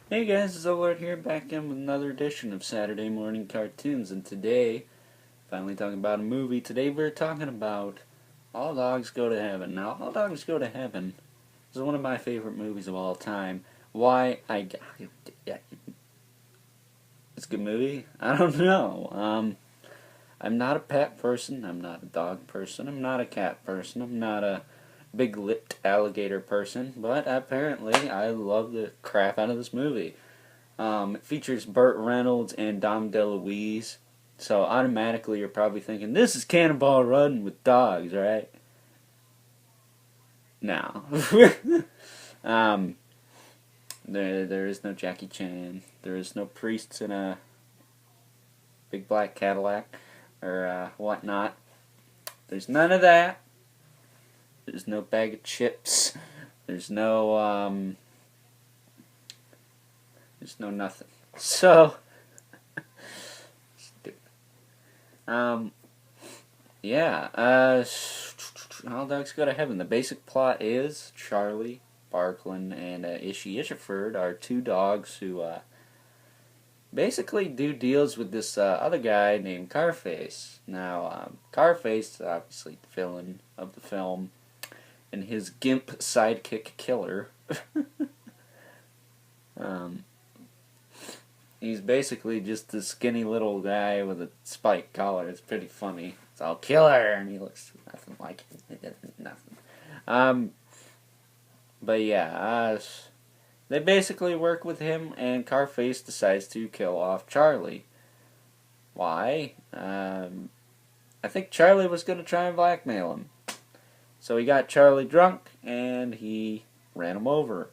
Hey guys, it's Overlord here, back in with another edition of Saturday Morning Cartoons, and today, finally talking about a movie. Today we're talking about All Dogs Go to Heaven. Now, All Dogs Go to Heaven is one of my favorite movies of all time. Why? Yeah, it's a good movie? I don't know. I'm not a pet person, I'm not a dog person, I'm not a cat person, I'm not a big-lipped alligator person, but apparently I love the crap out of this movie. It features Burt Reynolds and Dom DeLuise, so automatically you're probably thinking, this is Cannonball Run with dogs, right? No. There is no Jackie Chan, there is no priests in a big black Cadillac, or whatnot. There's none of that. There's no bag of chips. There's no nothing. So, stupid. Yeah, All Dogs Go to Heaven. The basic plot is Charlie, Barklin, and Ishi Ishiford are two dogs who, basically do deals with this other guy named Carface. Now, Carface is obviously the villain of the film, and his gimp sidekick Killer. He's basically just this skinny little guy with a spiked collar. It's pretty funny. It's all Killer, and he looks nothing like him. Nothing. But yeah, they basically work with him, and Carface decides to kill off Charlie. Why? I think Charlie was going to try and blackmail him. So he got Charlie drunk, and he ran him over.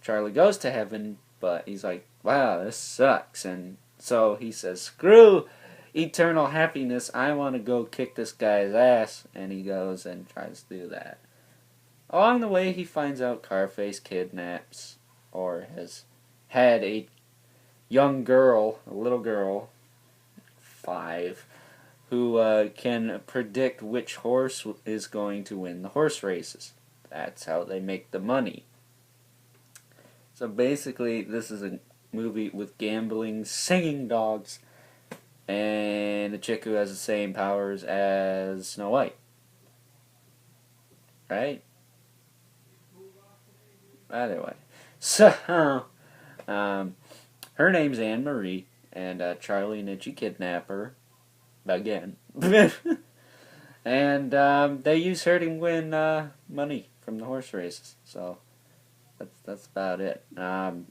Charlie goes to heaven, but he's like, wow, this sucks. And so he says, screw eternal happiness, I want to go kick this guy's ass. And he goes and tries to do that. Along the way, he finds out Carface kidnaps, or has had a young girl, a little girl, 5, who can predict which horse is going to win the horse races. That's how they make the money. So basically, this is a movie with gambling, singing dogs, and a chick who has the same powers as Snow White. Right? Anyway. So, her name's Anne Marie, and Charlie and Itchy kidnap her. Again. And they use her to win money from the horse races. So, that's about it. The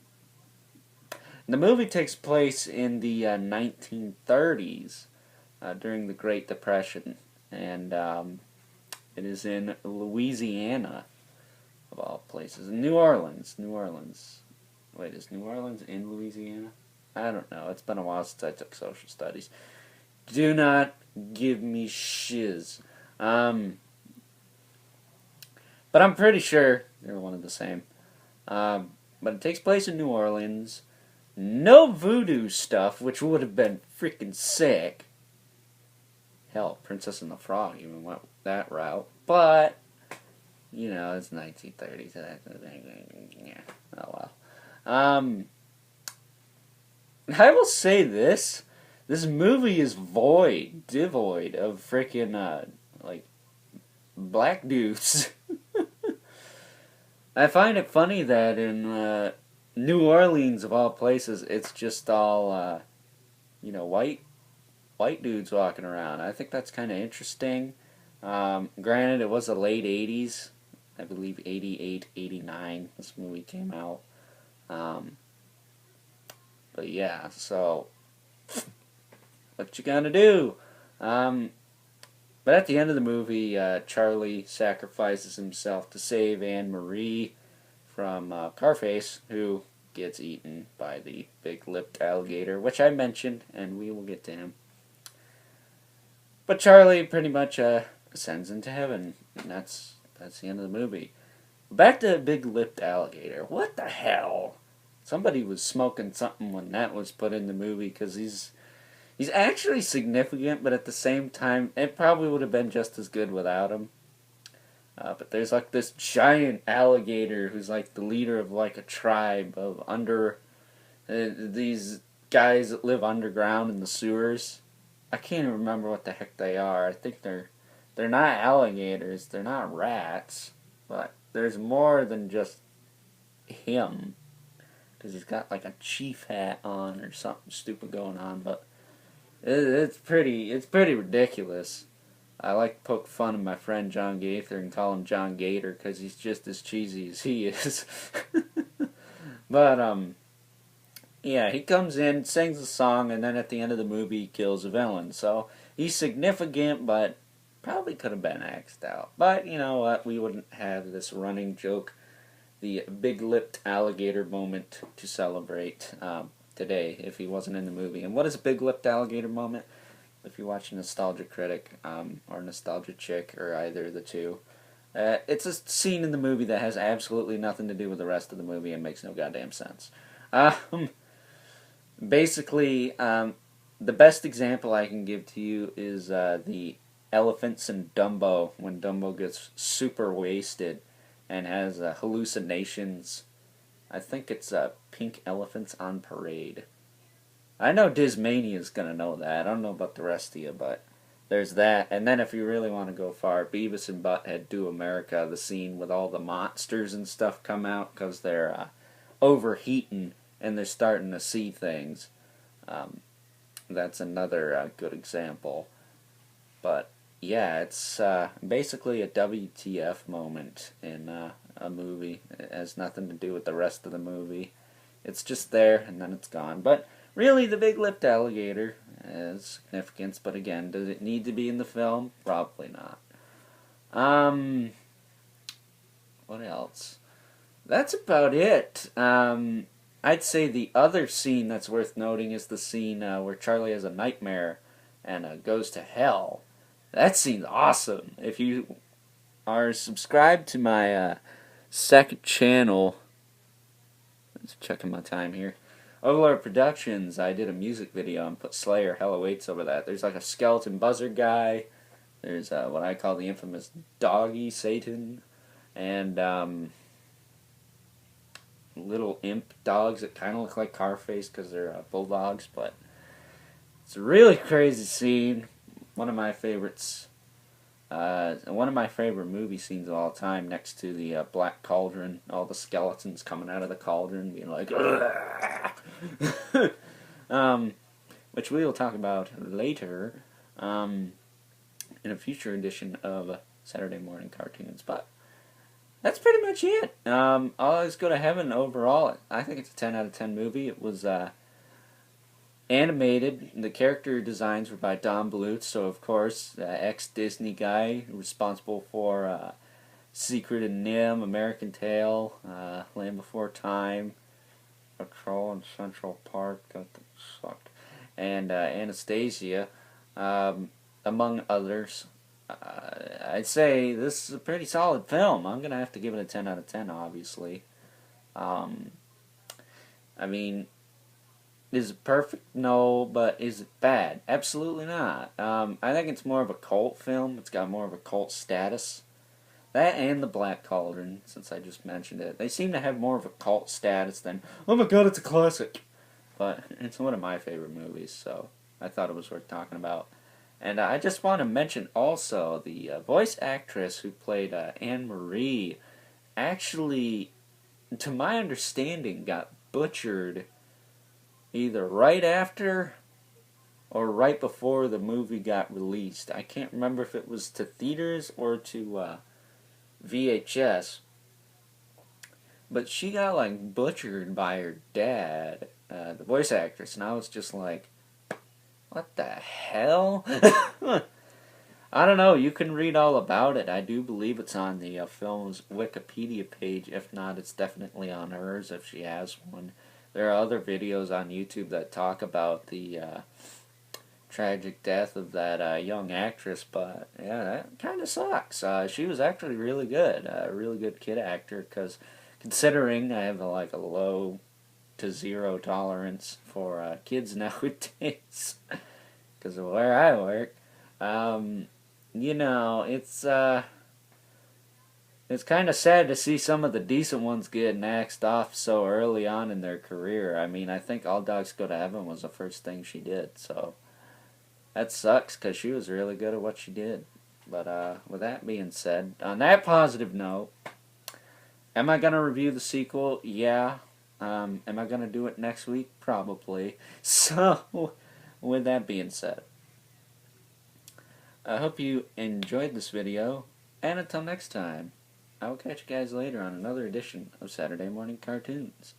movie takes place in the 1930s, during the Great Depression, and it is in Louisiana, of all places. New Orleans. Wait, is New Orleans in Louisiana? I don't know. It's been a while since I took social studies. Do not give me shiz. But I'm pretty sure they're one and the same. But it takes place in New Orleans. No voodoo stuff, which would have been freaking sick. Hell, Princess and the Frog even went that route. But, you know, it's 1930s. Yeah, oh well. I will say this. This movie is devoid of freaking, like, black dudes. I find it funny that in New Orleans, of all places, it's just all, white dudes walking around. I think that's kind of interesting. Granted, it was the late 80s. I believe 88, 89, this movie came out. yeah, so what you gonna do? Um, but at the end of the movie, Charlie sacrifices himself to save Anne Marie from Carface, who gets eaten by the big-lipped alligator, which I mentioned, and we will get to him. But Charlie pretty much ascends into heaven, and that's the end of the movie. Back to big-lipped alligator. What the hell? Somebody was smoking something when that was put in the movie, because he's actually significant, but at the same time, it probably would have been just as good without him. But there's like this giant alligator who's like the leader of like a tribe of these guys that live underground in the sewers. I can't even remember what the heck they are. I think they're not alligators. They're not rats. But there's more than just him, because he's got like a chief hat on or something stupid going on. But it's pretty ridiculous. I like to poke fun of my friend John Gaither and call him John Gator because he's just as cheesy as he is. But yeah, he comes in, sings a song, and then at the end of the movie, he kills a villain. So he's significant, but probably could have been axed out. But you know what? We wouldn't have this running joke, the big-lipped alligator moment to celebrate today if he wasn't in the movie. And what is a big-lipped alligator moment? If you watch Nostalgia Critic or Nostalgia Chick or either of the two, it's a scene in the movie that has absolutely nothing to do with the rest of the movie and makes no goddamn sense. Basically, the best example I can give to you is the elephants in Dumbo, when Dumbo gets super wasted and has hallucinations. I think it's pink elephants on parade. I know Dismania's gonna know that. I don't know about the rest of you, but there's that. And then if you really want to go far, Beavis and Butthead Do America, the scene with all the monsters and stuff come out because they're overheating and they're starting to see things. That's another good example. But yeah, it's basically a WTF moment in a movie. It has nothing to do with the rest of the movie. It's just there and then it's gone. But really, the big-lipped alligator has significance, but again, does it need to be in the film? Probably not. What else? That's about it. I'd say the other scene that's worth noting is the scene where Charlie has a nightmare and goes to hell. That scene's awesome. If you are subscribed to my second channel, let's checking my time here. Overlord Productions, I did a music video and put Slayer Hell Awaits over that. There's like a skeleton buzzard guy. There's what I call the infamous doggy Satan. And little imp dogs that kind of look like Carface because they're bulldogs. But it's a really crazy scene. One of my favorites. One of my favorite movie scenes of all time, next to the Black Cauldron, all the skeletons coming out of the cauldron, being like, which we will talk about later in a future edition of Saturday Morning Cartoons. But that's pretty much it. Always Go to Heaven overall, I think it's a 10 out of 10 movie. It was animated. The character designs were by Don Bluth, so of course, ex-Disney guy responsible for Secret and Nim, American Tail, Land Before Time, Patrol in Central Park, that sucked, and Anastasia, among others. I'd say this is a pretty solid film. I'm going to have to give it a 10 out of 10, obviously. I mean, is it perfect? No, but is it bad? Absolutely not. I think it's more of a cult film. It's got more of a cult status. That and The Black Cauldron, since I just mentioned it. They seem to have more of a cult status than, oh my god, it's a classic. But it's one of my favorite movies, so I thought it was worth talking about. And I just want to mention also the voice actress who played Anne Marie actually, to my understanding, got butchered either right after or right before the movie got released. I can't remember if it was to theaters or to VHS. But she got like butchered by her dad. the voice actress, and I was just like, what the hell? I don't know, you can read all about it. I do believe it's on the film's Wikipedia page. If not, it's definitely on hers if she has one. There are other videos on YouTube that talk about the tragic death of that young actress, but yeah, that kind of sucks. She was actually really good, a really good kid actor, because considering I have like a low to zero tolerance for kids nowadays, because of where I work. You know, it's kind of sad to see some of the decent ones get axed off so early on in their career. I mean, I think All Dogs Go to Heaven was the first thing she did, so that sucks because she was really good at what she did. But with that being said, on that positive note, am I going to review the sequel? Yeah. Am I going to do it next week? Probably. So, with that being said, I hope you enjoyed this video, and until next time, I will catch you guys later on another edition of Saturday Morning Cartoons.